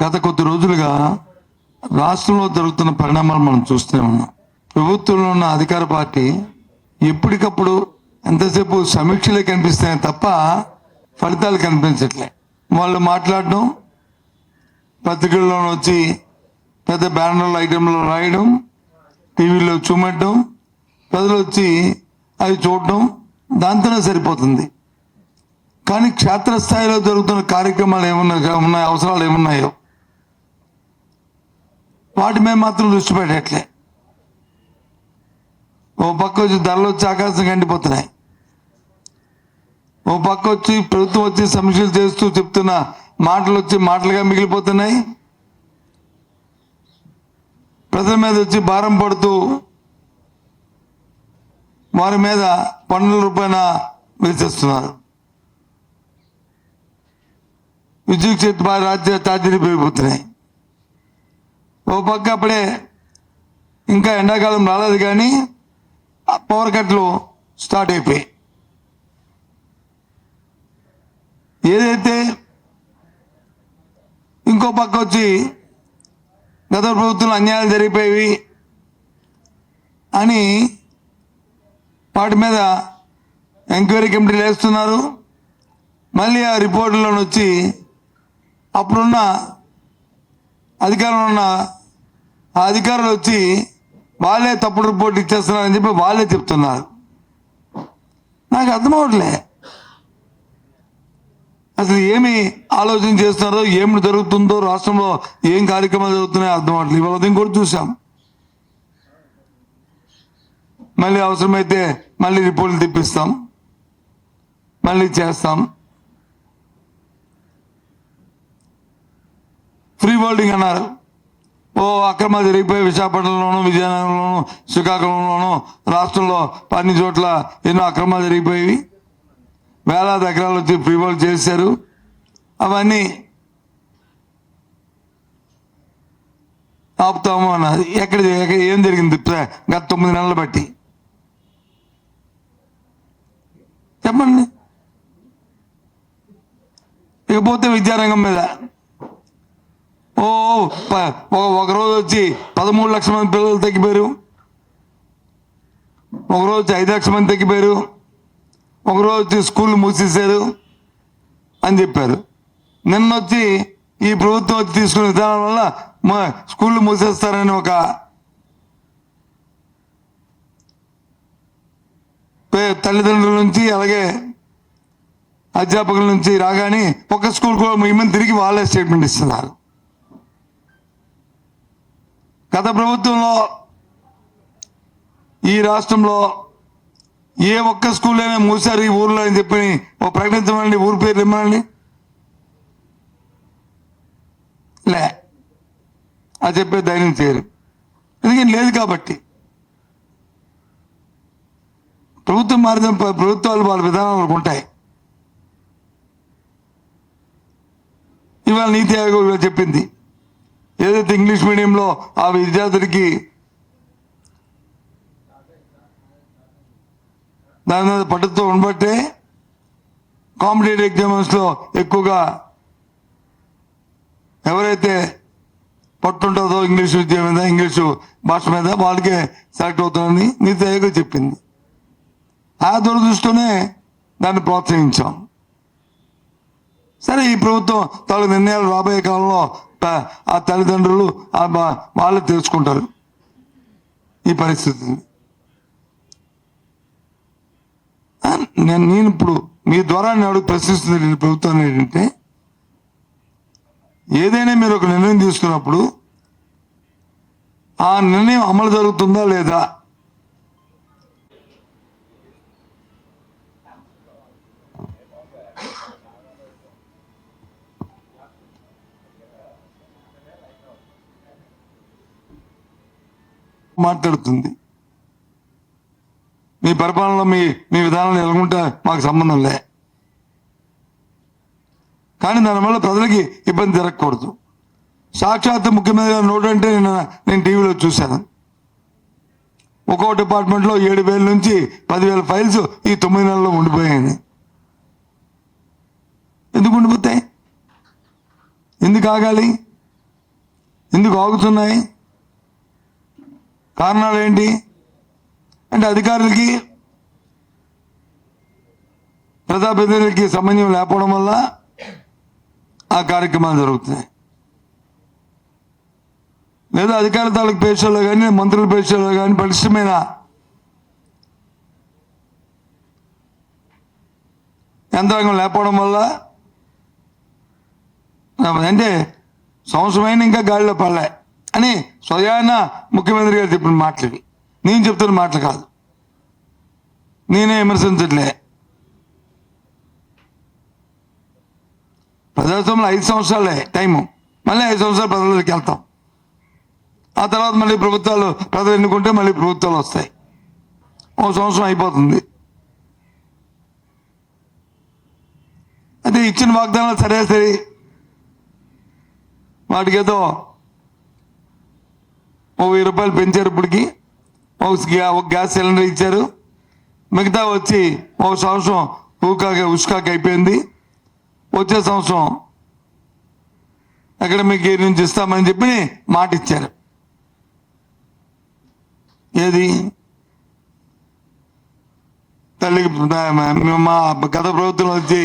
గత కొద్ది రోజులుగా రాష్ట్రంలో జరుగుతున్న పరిణామాలు మనం చూస్తూనే ఉన్నాం. ప్రభుత్వంలో ఉన్న అధికార పార్టీ ఎప్పటికప్పుడు ఎంతసేపు సమీక్షలే కనిపిస్తాయి తప్ప ఫలితాలు కనిపించట్లే. వాళ్ళు మాట్లాడడం, పత్రికల్లో వచ్చి పెద్ద బ్యానర్ల ఐటెంలో రాయడం, టీవీలో చూపెట్టడం, ప్రజలు వచ్చి అవి చూడడం, దాంతోనే సరిపోతుంది. కానీ క్షేత్రస్థాయిలో జరుగుతున్న కార్యక్రమాలు ఏమున్నాయి, అవసరాలు ఏమున్నాయో వాటి మీద మాత్రం దృష్టి పెట్టట్లే. ఓ పక్క వచ్చి ధరలు వచ్చి ఆకాశం కండిపోతున్నాయి, ఓ పక్క వచ్చి ప్రభుత్వం వచ్చి సమీక్షలు చేస్తూ చెప్తున్న మాటలు వచ్చి మాటలుగా మిగిలిపోతున్నాయి. ప్రజల మీద వచ్చి భారం పడుతూ వారి మీద పన్నుల రూపాయన వేసేస్తున్నారు. విద్యుత్ రాజ్య ఛార్జీలు పెరిగిపోతున్నాయి. ఓ పక్క అప్పుడే ఇంకా ఎండాకాలం రాలేదు కానీ పవర్ కట్లు స్టార్ట్ అయిపోయాయి. ఏదైతే ఇంకో పక్క వచ్చి గత ప్రభుత్వంలో అన్యాయాలు జరిగిపోయేవి అని వాటి మీద ఎంక్వైరీ కమిటీలు వేస్తున్నారు. మళ్ళీ ఆ రిపోర్టులో వచ్చి అప్పుడున్న అధికారంలో ఉన్న ఆ అధికారులు వచ్చి వాళ్ళే తప్పుడు రిపోర్ట్ ఇచ్చేస్తున్నారని చెప్పి వాళ్ళే చెప్తున్నారు. నాకు అర్థం అవట్లే అసలు ఏమి ఆలోచన చేస్తున్నారో, ఏమి జరుగుతుందో, రాష్ట్రంలో ఏం కార్యక్రమాలు జరుగుతున్నాయో అర్థం అవట్లేదు. ఇవాళ ఇంకోటి చూసాం, మళ్ళీ అవసరమైతే మళ్ళీ రిపోర్టులు తెప్పిస్తాం, మళ్ళీ చేస్తాం. ఫ్రీ హోల్డింగ్ అన్నారు. ఓ అక్రమాలు జరిగిపోయి విశాఖపట్నంలోను, విజయనగరంలోను, శ్రీకాకుళంలోను, రాష్ట్రంలో అన్ని చోట్ల ఎన్నో అక్రమాలు జరిగిపోయి వేలాది ఎకరాలు వచ్చి ఫ్రీ హోల్డ్ చేశారు. అవన్నీ ఆపుతాము అన్నది. ఎక్కడ ఏం జరిగింది గత 9 నెలలు బట్టి చెప్పండి. ఇకపోతే విద్యారంగం మీద ఒకరోజు వచ్చి 13 లక్షల మంది పిల్లలు తగ్గిపోయారు, ఒకరోజు వచ్చి 5 లక్షల మంది తగ్గిపోయారు, ఒకరోజు వచ్చి స్కూళ్ళు మూసేశారు అని చెప్పారు. నిన్న వచ్చి ఈ ప్రభుత్వం వచ్చి తీసుకునే విధానం వల్ల స్కూళ్ళు మూసేస్తారని ఒక తల్లిదండ్రుల నుంచి అలాగే అధ్యాపకుల నుంచి రాగానే ఒక స్కూల్ కూడా మేమని తిరిగి వాళ్ళే స్టేట్మెంట్ ఇస్తున్నారు. గత ప్రభుత్వంలో ఈ రాష్ట్రంలో ఏ ఒక్క స్కూల్ అయినా మూసారు ఈ ఊర్లో అని చెప్పి ఓ ప్రకటించమండి, ఊరి పేరు ఇమ్మనండి. లే అది చెప్పే ధైర్యం చేయరు, ఎందుకని లేదు కాబట్టి. ప్రభుత్వం మారిన ప్రభుత్వాలు వాళ్ళ విధానాలు ఉంటాయి. ఇవాళ నీతి ఆయోగ్ చెప్పింది, ఏదైతే ఇంగ్లీష్ మీడియంలో ఆ విద్యార్థులకి దాని మీద పట్టుతో ఉండబట్టే కాంపిటేటివ్ ఎగ్జామ్స్లో ఎక్కువగా ఎవరైతే పట్టుంటుందో ఇంగ్లీష్ విద్య మీద, ఇంగ్లీషు భాష మీద వాళ్ళకే సెలెక్ట్ అవుతుందని నీతి ఆయోగ్ చెప్పింది. ఆ దురదృష్టితోనే దాన్ని ప్రోత్సహించాం. సరే, ఈ ప్రభుత్వం తన నిర్ణయాలు రాబోయే కాలంలో ఆ తల్లిదండ్రులు వాళ్ళే తెలుసుకుంటారు ఈ పరిస్థితిని. నేను ఇప్పుడు మీ ద్వారా నేను ప్రశ్నిస్తుంది ప్రభుత్వాన్ని ఏంటంటే, ఏదైనా మీరు ఒక నిర్ణయం తీసుకున్నప్పుడు ఆ నిర్ణయం అమలు జరుగుతుందా లేదా, మాట్లాడుతుంది. మీ పరిపాలనలో మీ విధానాలు ఎలాగుంటే మాకు సంబంధం లే, కానీ దానివల్ల ప్రజలకి ఇబ్బంది జరగకూడదు. సాక్షాత్ ముఖ్యమంత్రి గారు నోటు అంటే నేను టీవీలో చూశాను. ఒక్కో డిపార్ట్మెంట్లో 7,000 నుంచి 10,000 ఫైల్స్ ఈ 9 నెలల్లో ఉండిపోయాయని. ఎందుకు ఉండిపోతాయి? ఎందుకు ఆగాలి? ఎందుకు ఆగుతున్నాయి? కారణాలు ఏంటి అంటే అధికారులకి ప్రజాప్రతినిధులకి సమన్వయం లేకపోవడం వల్ల ఆ కార్యక్రమాలు జరుగుతున్నాయి. లేదా అధికారుల తాలూకు పేషల్లో కానీ మంత్రుల పేషల్లో కానీ పటిష్టమైన యంత్రాంగం లేకపోవడం వల్ల అంటే సంవత్సరమైన ఇంకా గాలిలో పడలే అని స్వయాన ముఖ్యమంత్రి గారు చెప్పిన మాటలు. నేను చెప్తున్న మాటలు కాదు, నేనే విమర్శించట్లే. ప్రజాస్వామ్యంలో 5 సంవత్సరాలే టైము, మళ్ళీ 5 సంవత్సరాలు ప్రజలకి వెళ్తాం. ఆ తర్వాత మళ్ళీ ప్రజలు ఎన్నుకుంటే మళ్ళీ ప్రభుత్వాలు వస్తాయి. 1 సంవత్సరం అయిపోతుంది. అయితే ఇచ్చిన వాగ్దానాలు సరే వాటికి ఏదో ₹1000 పెంచారు. ఇప్పటికి ఒక గ్యాస్ సిలిండర్ ఇచ్చారు. మిగతా వచ్చి 1 సంవత్సరం ఉష్కాకి అయిపోయింది. వచ్చే సంవత్సరం అకాడమిక్ ఇయర్ నుంచి ఇస్తామని చెప్పి మాట ఇచ్చారు. ఏది తల్లికి మా గత ప్రభుత్వంలో వచ్చి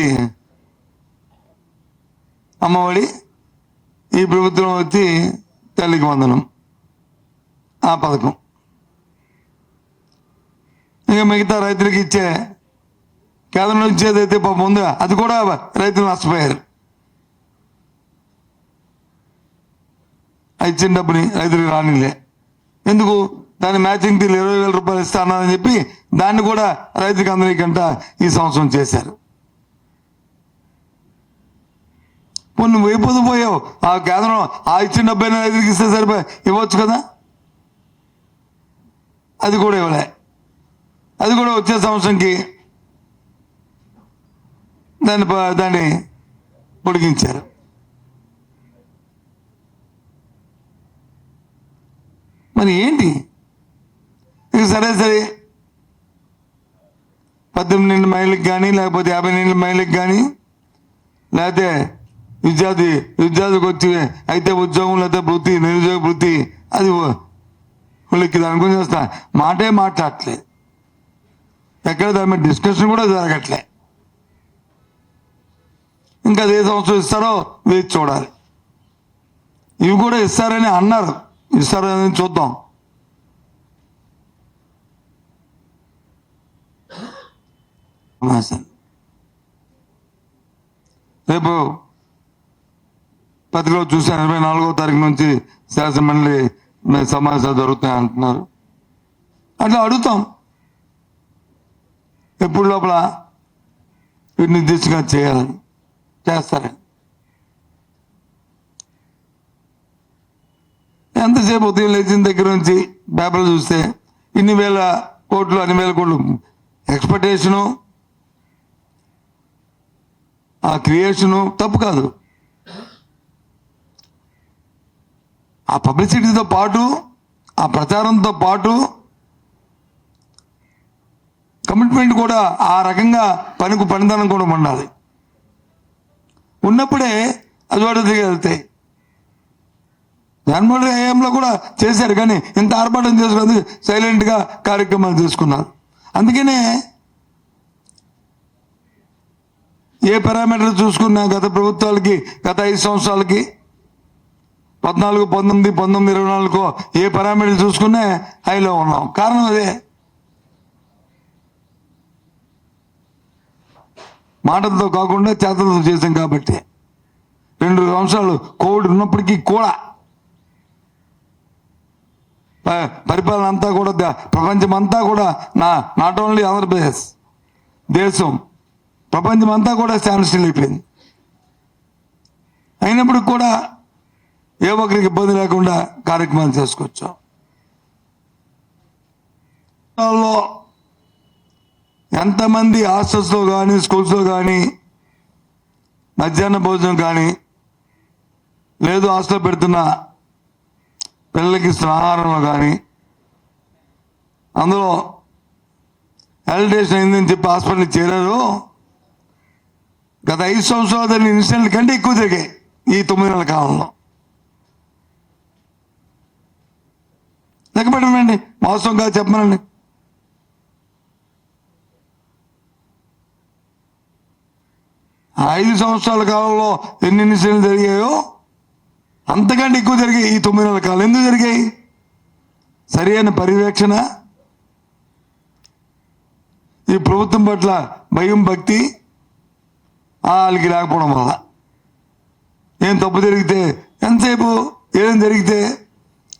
అమ్మఒడి, ఈ ప్రభుత్వం వచ్చి తల్లికి వందనం ఆ పథకం. ఇంకా మిగతా రైతులకి ఇచ్చే కేంద్రం నుంచి ఏదైతే పాపం ఉందో అది కూడా రైతులు నష్టపోయారు. ఇచ్చిన డబ్బుని రైతులకు రానిలే. ఎందుకు? దాని మ్యాచింగ్ బిల్ ₹20,000 ఇస్తా అన్నారని చెప్పి దాన్ని కూడా రైతులకు అందరికంట ఈ సంవత్సరం చేశారు. నువ్వు అయిపోతూ పోయావు. ఆ కేంద్రం ఆ ఇచ్చిన డబ్బైనా రైతులకు ఇస్తే సరిపోయి ఇవ్వచ్చు కదా, అది కూడా ఇవ్వలే. అది కూడా వచ్చే సంవత్సరంకి దాన్ని పొడిగించారు. మరి ఏంటి? ఇక సరే 18 మైళ్ళకి కానీ లేకపోతే 50 మైళ్ళకి కానీ లేకపోతే విద్యార్థికి వచ్చి అయితే ఉద్యోగం లేకపోతే వృత్తి, నిరుద్యోగ వృత్తి అది వాళ్ళకి దాని గురించి వస్తా మాటే మాట్లాడట్లేదు. ఎక్కడ దాని మీద డిస్కషన్ కూడా జరగట్లే. ఇంకా అదే సంవత్సరం ఇస్తారో వేచి చూడాలి. ఇవి కూడా ఇస్తారని అన్నారు, ఇస్తారో అని చూద్దాం. రేపు పత్రికలో చూసాను 24వ తారీఖు నుంచి శాసనమండలి సమావేశాలు జరుగుతాయి అంటున్నారు. అట్లా అడుగుతాం ఎప్పుడు లోపల వీటిని దిశగా చేయాలని చేస్తారని. ఎంతసేపు ఉదయం లేచిన దగ్గర నుంచి పేపర్లు చూస్తే అన్ని వేల కోట్లు ఎక్స్పెక్టేషను, ఆ క్రియేషను తప్పు కాదు. ఆ పబ్లిసిటీతో పాటు ఆ ప్రచారంతో పాటు కమిట్మెంట్ కూడా ఆ రకంగా పనితనం కూడా ఉండాలి. ఉన్నప్పుడే అజోడదిగా వెళ్తాయి. జగన్మోహన్ రెడ్డి హయాంలో కూడా చేశారు, కానీ ఇంత ఆర్భాటం చేసుకుని సైలెంట్గా కార్యక్రమాలు తీసుకున్నారు. అందుకనే ఏ పారామీటర్ చూసుకున్నా గత ప్రభుత్వాలకి గత 5 సంవత్సరాలకి 14, 19, 24 ఏ పారామీటర్ చూసుకునే హైలో ఉన్నాం. కారణం అదే, మాటలతో కాకుండా చేతలతో చేసాం కాబట్టి. 2 సంవత్సరాలు కోవిడ్ ఉన్నప్పటికీ కూడా పరిపాలన అంతా కూడా ప్రపంచం అంతా కూడా నాట్ ఓన్లీ ఆంధ్రప్రదేశ్ దేశం ప్రపంచం అంతా కూడా స్టాండ్ స్టిల్ అయిపోయింది. అయినప్పుడు కూడా ఏ ఒక్కరికి ఇబ్బంది లేకుండా కార్యక్రమాలు చేసుకోవచ్చు. ఎంతమంది హాస్టల్స్లో కానీ స్కూల్స్లో కానీ మధ్యాహ్న భోజనం కానీ లేదు హాస్టల్ పెడుతున్న పిల్లలకి ఇస్తున్న ఆహారంలో కానీ అందులో హెల్టేషన్ అయిందని చెప్పి హాస్పిటల్కి చేరారు. గత 5 సంవత్సరాలు దాన్ని ఇన్సిడెంట్ కంటే ఎక్కువ జరిగాయి ఈ 9 నెలల కాలంలో. లెక్క పెట్టమనండి, మోసం కాదు చెప్పమనండి. ఆ 5 సంవత్సరాల కాలంలో ఎన్ని ఇన్సిడెంట్లు జరిగాయో అంతకంటే ఎక్కువ జరిగాయి ఈ 9 నెలల కాలం. ఎందుకు జరిగాయి? సరైన పర్యవేక్షణ, ఈ ప్రభుత్వం పట్ల భయం భక్తి వాళ్ళకి లేకపోవడం వల్ల. ఏం తప్పు జరిగితే ఎంతసేపు ఏం జరిగితే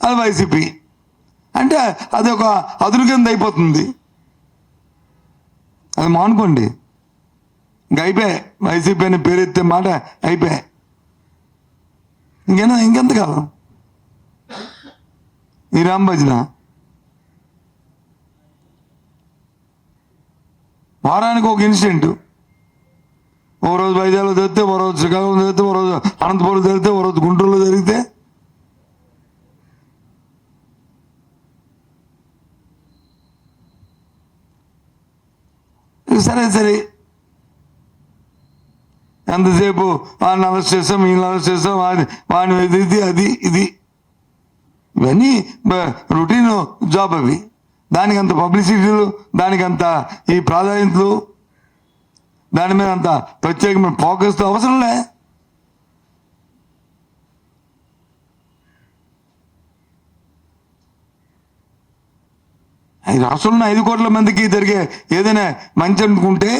అది వైసీపీ అంటే అది ఒక అదును కింద అయిపోతుంది. అది మానుకోండి, ఇంక అయిపోయాయి. వైసీపీ అని పేరెత్తే మాట అయిపోయాయి. ఇంకెంతకాలం ఈ రామ్ భజన? వారానికి ఒక ఇన్సిడెంట్. ఓ రోజు వైజాగ్లో జరిగితే, ఓ రోజు శ్రీకాకుళం జరిగితే, ఓ రోజు అనంతపురం జరిగితే, ఓ రోజు గుంటూరులో జరిగితే. సరే ఎంతసేపు వాడిని అరెస్ట్ చేస్తాం, వీళ్ళని అరెస్ట్ చేస్తాం, వాడిని ఎదిరితే అది ఇది, ఇవన్నీ రొటీన్ జాబ్ అవి. దానికి అంత పబ్లిసిటీలు, దానికి అంత ఈ ప్రాధాన్యతలు, దాని మీద అంత ప్రత్యేకమైన ఫోకస్తో అవసరంలే. ఈ రాష్ట్రంలో 5 కోట్ల మందికి జరిగే ఏదైనా మంచి అనుకుంటే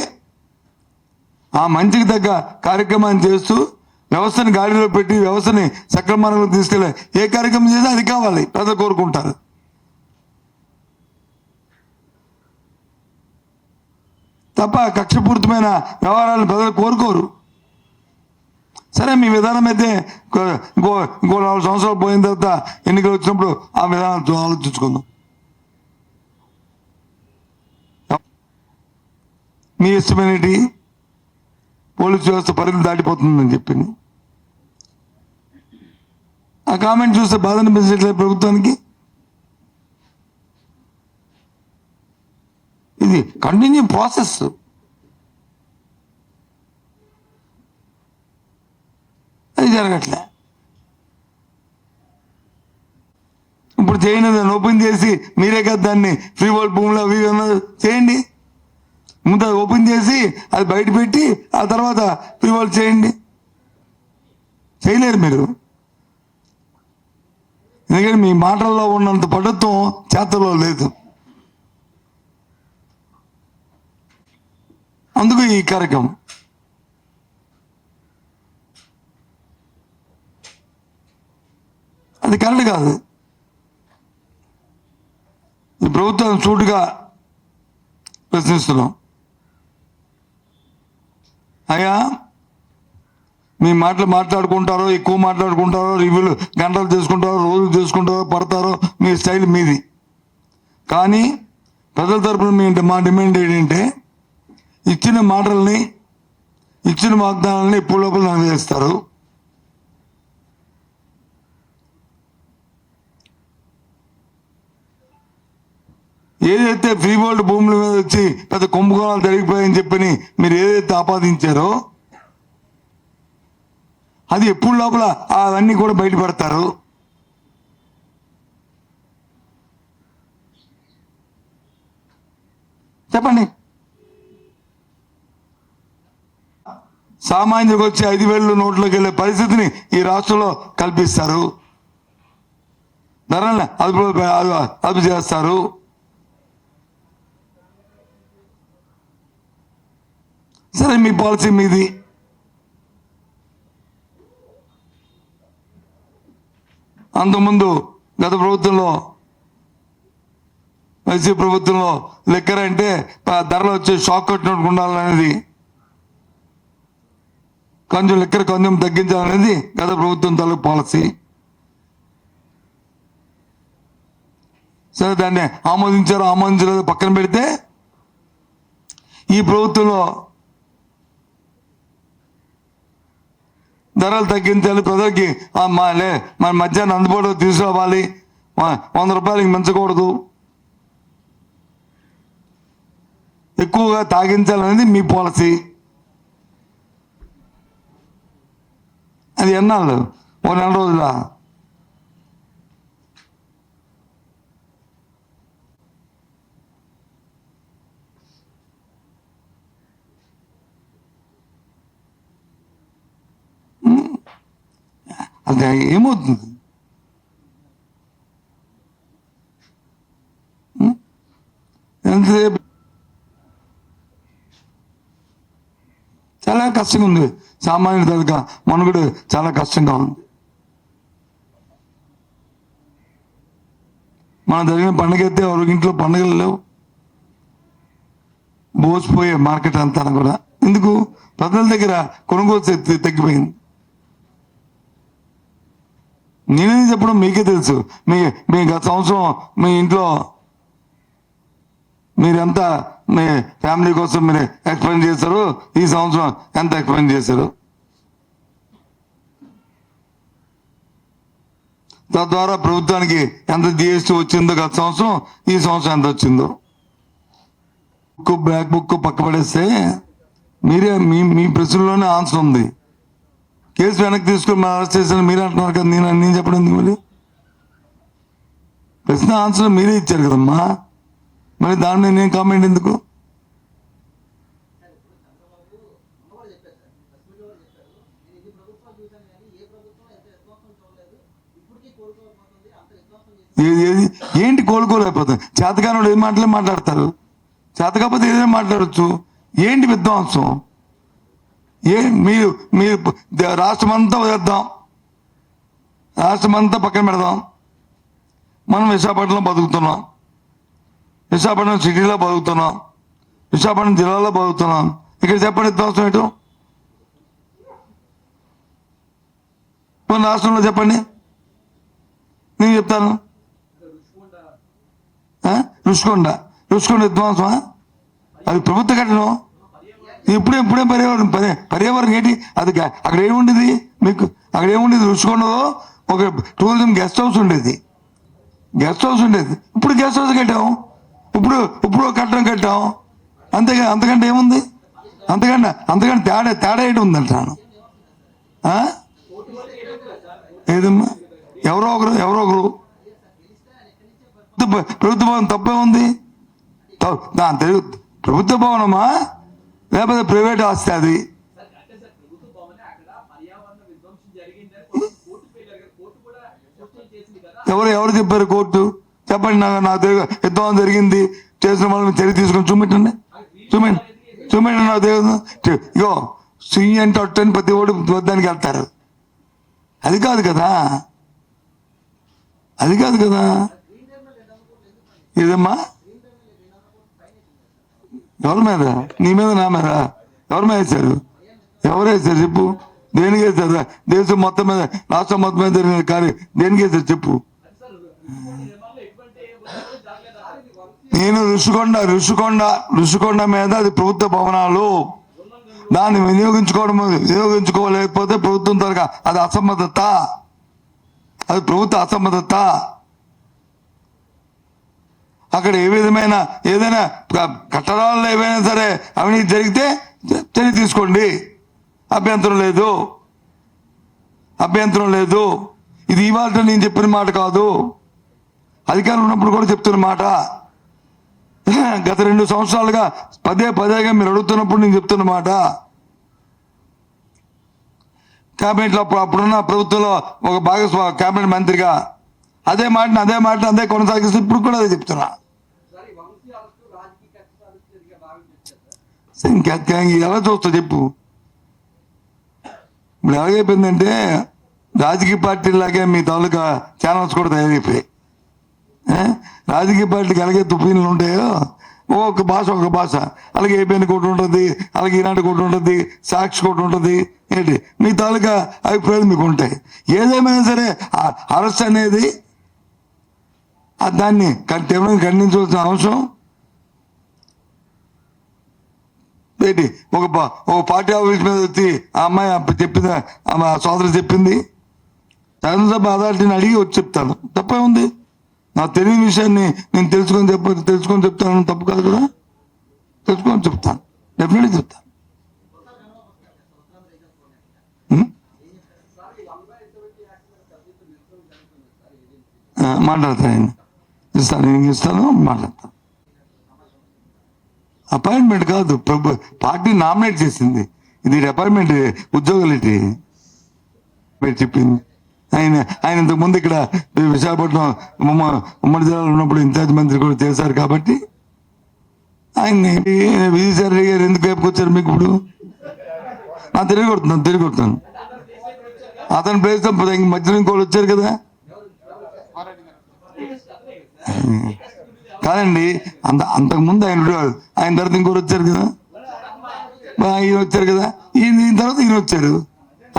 ఆ మంచికి తగ్గ కార్యక్రమాన్ని చేస్తూ వ్యవస్థని గాడిలో పెట్టి వ్యవస్థని సక్రమంలో తీసుకెళ్ళే ఏ కార్యక్రమం చేసినా అది కావాలి, ప్రజలు కోరుకుంటారు. తప్ప కక్షపూరితమైన వ్యవహారాలను ప్రజలు కోరుకోరు. సరే, మీ విధానం అయితే ఇంకో 4 సంవత్సరాలు పోయిన తర్వాత ఎన్నికలు వచ్చినప్పుడు ఆ విధానాలతో ఆలోచించుకుందాం. మీ ఇష్టమేంటి? పోలీసు వ్యవస్థ పరిధులు దాటిపోతుందని చెప్పింది. ఆ కామెంట్ చూస్తే బాధ అనిపించట్లేదు ప్రభుత్వానికి. ఇది కంటిన్యూ ప్రాసెస్. అది జరగట్లే. ఇప్పుడు చేయండి, దాన్ని ఓపెన్ చేసి మీరే కదా దాన్ని ఫ్రీ వరల్డ్ భూములు అవి చేయండి. ముందు అది ఓపెన్ చేసి అది బయట పెట్టి ఆ తర్వాత ఫ్రీ వరల్డ్ చేయండి. చేయలేరు మీరు, ఎందుకంటే మీ మాటల్లో ఉన్నంత పటుత్వం చేతల్లో లేదు. అందుకు ఈ కార్యక్రమం. అది కరెక్ట్ కాదు. ఈ ప్రభుత్వం సూటుగా ప్రశ్నిస్తున్నాం. అయ్యా, మీ మాట్లాడుకుంటారో, ఎక్కువ మాట్లాడుకుంటారో, రివ్యూలు గంటలు చేసుకుంటారో, రోజులు చేసుకుంటారో, పడతారో, మీ స్టైల్ మీది. కానీ ప్రజల తరపున మా డిమాండ్ ఏంటంటే ఇచ్చిన మాటల్ని, ఇచ్చిన వాగ్దానాలని ఎప్పుడు లోపల నెరవేరుస్తారు. ఏదైతే ఫ్రీ వరల్డ్ భూముల మీద వచ్చి పెద్ద కుంభకోణాలు జరిగిపోయాయని చెప్పని మీరు ఏదైతే ఆపాదించారో అది ఎప్పుడు లోపల అవన్నీ కూడా బయటపడతారు. చెప్పండి. సామాన్యుడికి వచ్చి 5,000 నోట్లోకి వెళ్ళే పరిస్థితిని ఈ రాష్ట్రంలో కల్పిస్తారు. ధరల్ని అదుపు చేస్తారు. సరే, మీ పాలసీ మీది. అంతకుముందు గత ప్రభుత్వంలో, వైసీపీ ప్రభుత్వంలో లెక్కర్ అంటే ధరలు వచ్చి షాక్ కొట్టినట్టు ఉండాలనేది, కొంచెం లెక్కర్ కొంచెం తగ్గించాలనేది గత ప్రభుత్వం తాలూకు పాలసీ. సరే, దాన్ని ఆమోదించలేదు పక్కన పెడితే ఈ ప్రభుత్వంలో ధరలు తగ్గించాలి, ప్రజలకి మన మధ్యాహ్నం అందుబాటులో తీసుకురావాలి, 100 రూపాయలకి మించకూడదు, ఎక్కువగా తాగించాలనేది మీ పాలసీ. అది ఎన్నాళ్ళు? 1 నెల రోజుల అది ఏమవుతుంది? ఎంతసేపు చాలా కష్టంగా ఉంది. సామాన్యుడి తరగ మనుగడు చాలా కష్టంగా ఉంది. మనం జరిగిన పండుగ అయితే ఎవరికి ఇంట్లో పండుగలు లేవు, బోసిపోయే మార్కెట్ అంతా కూడా. ఎందుకు? ప్రజల దగ్గర కొనుగోలు శక్తి తగ్గిపోయింది. నేనేం చెప్పడం మీకే తెలుసు. మీ గత సంవత్సరం మీ ఇంట్లో మీరెంత మీ ఫ్యామిలీ కోసం మీరు ఎక్స్ప్లెయిన్ చేశారు, ఈ సంవత్సరం ఎంత ఎక్స్ప్లెయిన్ చేశారు. తద్వారా ప్రభుత్వానికి ఎంత జిఎస్టీ వచ్చిందో గత సంవత్సరం, ఈ సంవత్సరం ఎంత వచ్చిందో. బ్లాక్ బుక్ పక్క పడేస్తే మీరే మీ ప్రశ్నలోనే ఆన్సర్ ఉంది. కేసు వెనక్కి తీసుకుని మనం అరెస్ట్ చేశాను మీరే అంటున్నారు కదా, నేను చెప్పడం ఎందుకు? మరి ప్రశ్న ఆన్సర్ మీరే ఇచ్చారు కదమ్మా, మరి దాని మీద నేను కామెంట్ ఎందుకు? ఏంటి కోలుకోలేకపోతుంది? చేతకానుడు ఏం మాటలే మాట్లాడతారు, చేత కాకపోతే ఏదైనా మాట్లాడచ్చు. ఏంటి విధ్వంసం? మీరు మీరు రాష్ట్రమంతా వదిలేద్దాం, రాష్ట్రమంతా పక్కన పెడదాం. మనం విశాఖపట్నంలో బతుకుతున్నాం, విశాఖపట్నం సిటీలో బతుకుతున్నాం, విశాఖపట్నం జిల్లాలో బతుకుతున్నాం. ఇక్కడ చెప్పండి విధ్వంసం ఏంటో? కొన్ని రాష్ట్రంలో చెప్పండి, నేను చెప్తాను. రుషికొండ విధ్వంసమా? అది ప్రభుత్వ కట్టడం. ఇప్పుడే పర్యావరణం ఏంటి? అది అక్కడ ఏముండేది మీకు? అక్కడ ఏముండేది? రుషికొండలో ఒక టూరిజం గెస్ట్ హౌస్ ఉండేది. ఇప్పుడు గెస్ట్ హౌస్ కట్టాం, ఇప్పుడు కట్టాం. అంతకంటే ఏముంది? అంతకంటే తేడా ఏంటి ఉందంటాను. ఏదమ్మా, ఎవరో ఒకరు ప్రభుత్వ భవనం తప్పే ఉంది. దాని తెలుగు ప్రభుత్వ భవనమా లేకపోతే ప్రైవేట్ ఆస్తి? అది ఎవరు చెప్పారు? కోర్టు చెప్పండి. నాకు తెలియదు. విధ్వంసం జరిగింది, చేసిన వాళ్ళని చర్య తీసుకొని చూపెట్టండి. నాకు తెలియదు. ఇగో సింగ్ అంటే అట్టని ప్రతి ఓడి వద్దానికి వెళ్తారు. అది కాదు కదా. ఏదమ్మా? ఎవరి మీద? నీ మీద, నా మీద? ఎవరి మీద వేశారు? ఎవరు వేశారు చెప్పు? దేనికి వేశారు? దేశం మొత్తం మీద, రాష్ట్రం మొత్తం మీద జరిగిన కానీ దేనికి వేశారు చెప్పు? నేను రుషికొండ మీద అది ప్రభుత్వ భవనాలు, దాన్ని వినియోగించుకోలేకపోతే ప్రభుత్వం తరగా అది అసమ్మతత, అది ప్రభుత్వ అసమ్మతత. అక్కడ ఏదైనా కట్టడాల్లో ఏవైనా సరే అవినీతి జరిగితే చర్య తీసుకోండి, అభ్యంతరం లేదు. ఇది ఇవాళ నేను చెప్పిన మాట కాదు, అధికారం ఉన్నప్పుడు కూడా చెప్తున్న మాట. గత 2 సంవత్సరాలుగా పదేగా మీరు అడుగుతున్నప్పుడు నేను చెప్తున్న మాట. క్యాబినెట్లో అప్పుడున్న ప్రభుత్వంలో ఒక క్యాబినెట్ మంత్రిగా అదే కొనసాగిస్తూ ఇప్పుడు కూడా అదే చెప్తున్నా. ఎలా చూస్తా చెప్పు? ఇప్పుడు ఎలాగైపోయిందంటే రాజకీయ పార్టీలాగే మీ తాలూకా ఛానల్స్ కూడా తయారైపోయాయి. రాజకీయ పార్టీకి ఎలాగే తుఫీన్లు ఉంటాయో ఒక భాష, అలాగే ఏపీఎన్ కోటి ఉంటుంది, అలాగే ఈనాడు కోటి ఉంటుంది, సాక్షి కోటి ఉంటుంది. ఏంటి మీ తాలూకా అభిప్రాయాలు మీకు ఉంటాయి. ఏదేమైనా సరే అరెస్ట్ అనేది దాన్ని తీవ్రంగా ఖండించవలసిన అవసరం ఏంటి? ఒక పార్టీ ఆఫీస్ మీద వచ్చి ఆ అమ్మాయి చెప్పింది, ఆ సోదరు చెప్పింది, శాసనసభ అథారిటీని అడిగి వచ్చి చెప్తాను. తప్పే ఉంది? నాకు తెలియని విషయాన్ని నేను తెలుసుకొని చెప్తాను. తప్పు కాదు కదా, తెలుసుకొని చెప్తాను, డెఫినెట్గా చెప్తాను. మాట్లాడతాను, ఇస్తాను, మాట్లాడతాను. అపాయింట్మెంట్ కాదు, పార్టీ నామినేట్ చేసింది. ఇది అపాయింట్మెంట్ ఉద్యోగాలు చెప్పింది. ఆయన ఇంతకుముందు ఇక్కడ విశాఖపట్నం ఉమ్మడి జిల్లాలో ఉన్నప్పుడు ఇన్ఛార్జ్ మంత్రి కూడా చేశారు కాబట్టి ఆయన్ని విజయసాయి రెడ్డి గారు ఎందుకు వేపుకొచ్చారు మీకు ఇప్పుడు? తిరిగి కొడుతున్నాను అతని ప్లేస్ మధ్యలో ఇంకోళ్ళు వచ్చారు కదా. కాదండి, అంతకుముందు ఆయన తర్వాత ఇంకోరు వచ్చారు కదా, ఈయన వచ్చారు కదా, ఈయన తర్వాత ఈయన వచ్చారు,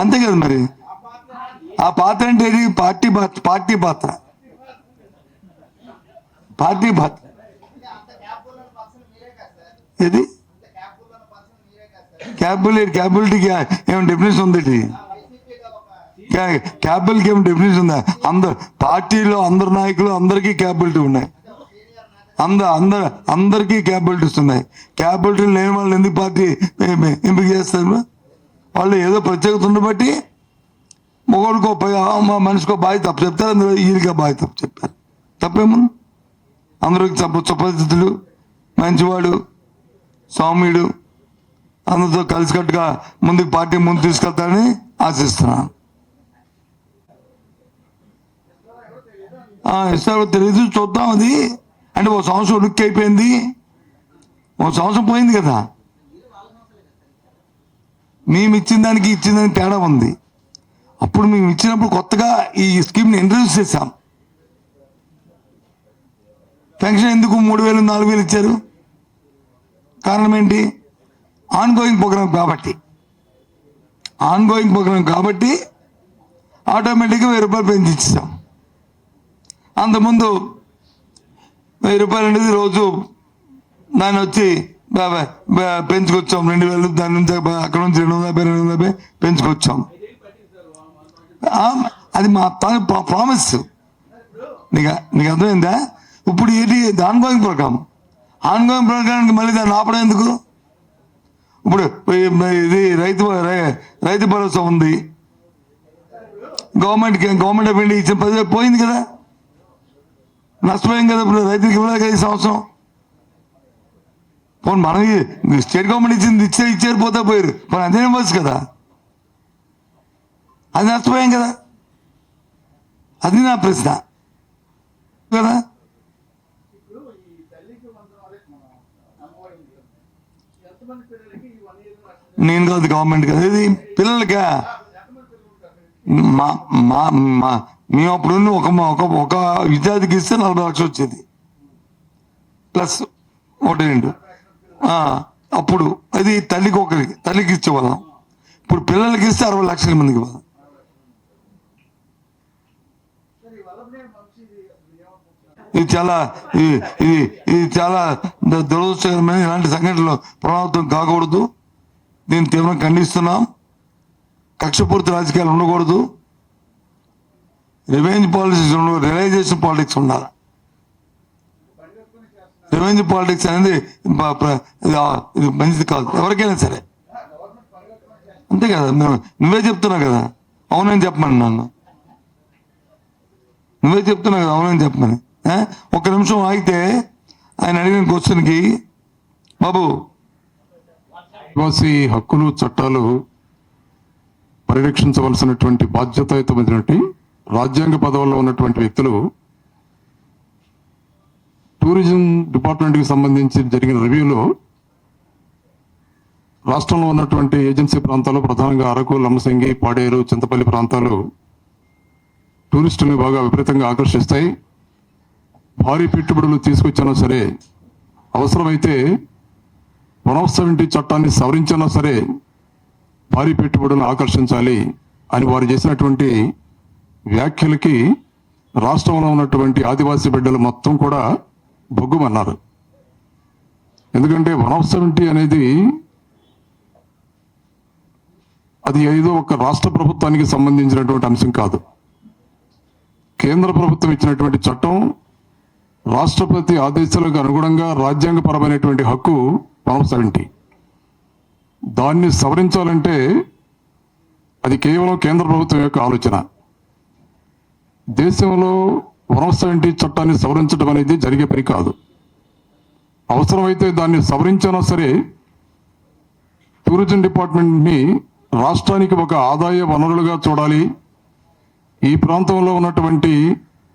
అంతే కదా. మరి ఆ పాత్ర అంటే ఏది? పార్టీ పాత్ర ఏది? క్యాపబిలిటీకి ఏమైనా డెఫినేషన్ ఉంది? క్యాపబిలిటీకి ఏమైనా డెఫినేషన్ ఉందా? అందరు పార్టీలో అందరు నాయకులు అందరికీ క్యాపబిలిటీ ఉన్నాయి, అందరికీ క్యాపబిలిటీస్ ఉన్నాయి. క్యాపబిలిటీ లేని వాళ్ళు ఎందుకు పార్టీ ఎంపిక చేస్తారు? వాళ్ళు ఏదో ప్రత్యేకత ఉండబట్టి మొగోడికో మనిషికో బాధ్యత తప్పు చెప్తారు, అందులో ఈయనగా బాధ్యత తప్పు చెప్పారు. తప్పేముంది? అందరికి సుపరిచితులు, మంచివాడు, సౌమ్యుడు, అందరితో కలిసికట్టుగా ముందుకు పార్టీ ముందు తీసుకెళ్తారని ఆశిస్తున్నాను. ఇస్తారో తెలియదు, చూద్దాం. అది అంటే ఓ సంవత్సరం ఉనికి అయిపోయింది, ఓ సంవత్సరం పోయింది కదా. మేము ఇచ్చిన దానికి తేడా ఉంది. అప్పుడు మేము ఇచ్చినప్పుడు కొత్తగా ఈ స్కీమ్ని ఇంట్రడ్యూస్ చేశాం. పెన్షన్ ఎందుకు 3,000 4,000 ఇచ్చారు? కారణం ఏంటి? ఆన్ గోయింగ్ ప్రోగ్రామ్ కాబట్టి ఆటోమేటిక్గా 1,000 రూపాయలు పెంచి ఇచ్చాం. అంతకుముందు 1,000 రూపాయలు అనేది రోజు దాన్ని వచ్చి పెంచుకొచ్చాం 2,000, దాని నుంచి అక్కడ నుంచి 250 పెంచుకొచ్చాం. అది మా ప్రామిస్. నీకు అర్థమైందా? ఇప్పుడు ఏంటి? ఆన్గోయింగ్ ప్రోగ్రామ్కి మళ్ళీ దాన్ని ఆపడం ఎందుకు? ఇప్పుడు ఇది రైతు భరోసా ఉంది, గవర్నమెంట్ ఆఫ్ ఇండియా ఇచ్చిన 10,000 పోయింది కదా, నష్టపోయింది కదా. ఇప్పుడు రైతులకు ఇవ్వలేదు కదా ఈ సంవత్సరం. పోనీ మనకి స్టేట్ గవర్నమెంట్ ఇచ్చింది ఇచ్చారు, పోతే పోయారు, పోనీ అదే ఇవ్వచ్చు కదా. అది నష్టపోయాం కదా, అది నా ప్రశ్న కదా. నేను కాదు, గవర్నమెంట్ కదా. ఇది పిల్లలకా? మేము అప్పుడు ఒక విద్యార్థికి ఇస్తే 40 లక్షలు వచ్చేది, ప్లస్ 1-2. అప్పుడు అది తల్లికి ఇచ్చేవాళ్ళం. ఇప్పుడు పిల్లలకి ఇస్తే 60 లక్షల మందికి ఇవ్వాలి. ఇది చాలా దురదృష్టకరమైన. ఇలాంటి సంఘటనలు పునరావృతం కాకూడదు. దీన్ని తీవ్రంగా ఖండిస్తున్నాం. కక్షపూర్తి రాజకీయాలు ఉండకూడదు. రివెంజ్ పాలిటిక్స్ రియలైజేషన్ పాలిటిక్స్ ఉండాలి. రివెంజ్ పాలిటిక్స్ అనేది ఇది మంచిది కాదు ఎవరికైనా సరే. అంతే కదా, నువ్వే చెప్తున్నావు కదా అవునని చెప్పమని. నువ్వే చెప్తున్నావు కదా అవునని చెప్పమని. ఒక్క నిమిషం ఆగితే ఆయన అడిగిన క్వశ్చన్కి, బాబు, ఆదివాసీ హక్కులు చట్టాలు పరిరక్షించవలసినటువంటి బాధ్యతాయుతమైనటువంటి రాజ్యాంగ పదవుల్లో ఉన్నటువంటి వ్యక్తులు టూరిజం డిపార్ట్మెంట్కి సంబంధించి జరిగిన రివ్యూలో రాష్ట్రంలో ఉన్నటువంటి ఏజెన్సీ ప్రాంతాలు, ప్రధానంగా అరకు, లంబసింగి, పాడేరు, చింతపల్లి ప్రాంతాలు టూరిస్టులను బాగా విపరీతంగా ఆకర్షిస్తాయి. భారీ పెట్టుబడులు తీసుకొచ్చినా సరే, అవసరమైతే 170 చట్టాన్ని సవరించినా సరే భారీ పెట్టుబడులను ఆకర్షించాలి అని వారు చేసినటువంటి వ్యాఖ్యలకి రాష్ట్రంలో ఉన్నటువంటి ఆదివాసీ బిడ్డలు మొత్తం కూడా బొగ్గుమన్నారు. ఎందుకంటే 170 అనేది అది ఏదో ఒక రాష్ట్ర ప్రభుత్వానికి సంబంధించినటువంటి అంశం కాదు. కేంద్ర ప్రభుత్వం ఇచ్చినటువంటి చట్టం, రాష్ట్రపతి ఆదేశాలకు అనుగుణంగా రాజ్యాంగపరమైనటువంటి హక్కు 170. దాన్ని సవరించాలంటే అది కేవలం కేంద్ర ప్రభుత్వం యొక్క ఆలోచన. దేశంలో 170 చట్టాన్ని సవరించడం అనేది జరిగే పని కాదు. అవసరమైతే దాన్ని సవరించినా సరే టూరిజం డిపార్ట్మెంట్ని రాష్ట్రానికి ఒక ఆదాయ వనరులుగా చూడాలి, ఈ ప్రాంతంలో ఉన్నటువంటి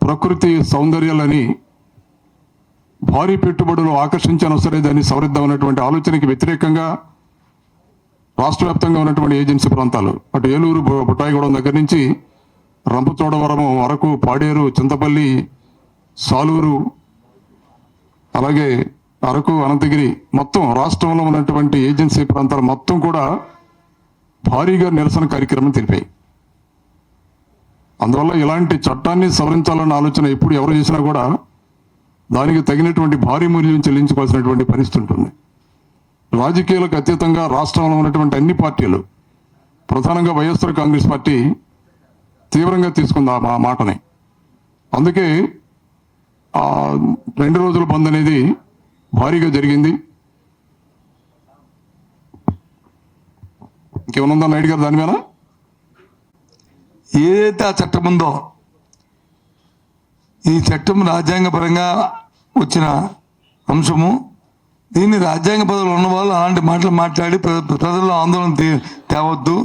ప్రకృతి సౌందర్యాలని భారీ పెట్టుబడులు ఆకర్షించను సరే దాన్ని సవరిద్దామన్నటువంటి ఆలోచనకి వ్యతిరేకంగా రాష్ట్ర వ్యాప్తంగా ఉన్నటువంటి ఏజెన్సీ ప్రాంతాలు అటు ఏలూరు బుట్టాయిగూడెం దగ్గర నుంచి రంపచోడవరము అరకు పాడేరు చింతపల్లి సాలూరు అలాగే అరకు అనంతగిరి మొత్తం రాష్ట్రంలో ఉన్నటువంటి ఏజెన్సీ ప్రాంతాలు మొత్తం కూడా భారీగా నిరసన కార్యక్రమం తెలిపాయి. అందువల్ల ఇలాంటి చట్టాన్ని సవరించాలన్న ఆలోచన ఎప్పుడు ఎవరు చేసినా కూడా దానికి తగినటువంటి భారీ మూల్యం చెల్లించుకోవాల్సినటువంటి పరిస్థితి ఉంటుంది. రాజకీయాలకు అతీతంగా రాష్ట్రంలో ఉన్నటువంటి అన్ని పార్టీలు ప్రధానంగా వైఎస్ఆర్ కాంగ్రెస్ పార్టీ తీవ్రంగా తీసుకుంది ఆ మాటని. అందుకే ఆ 2 రోజుల బంద్ అనేది భారీగా జరిగింది. ఇంకేమన్నా నాయుడు గారు దాని మీద ఏదైతే ఆ చట్టం ఉందో ఈ చట్టం రాజ్యాంగపరంగా వచ్చిన అంశము, దీన్ని రాజ్యాంగ పదవులు ఉన్న వాళ్ళు అలాంటి మాటలు మాట్లాడి ప్రజల్లో ఆందోళన తేవద్దు.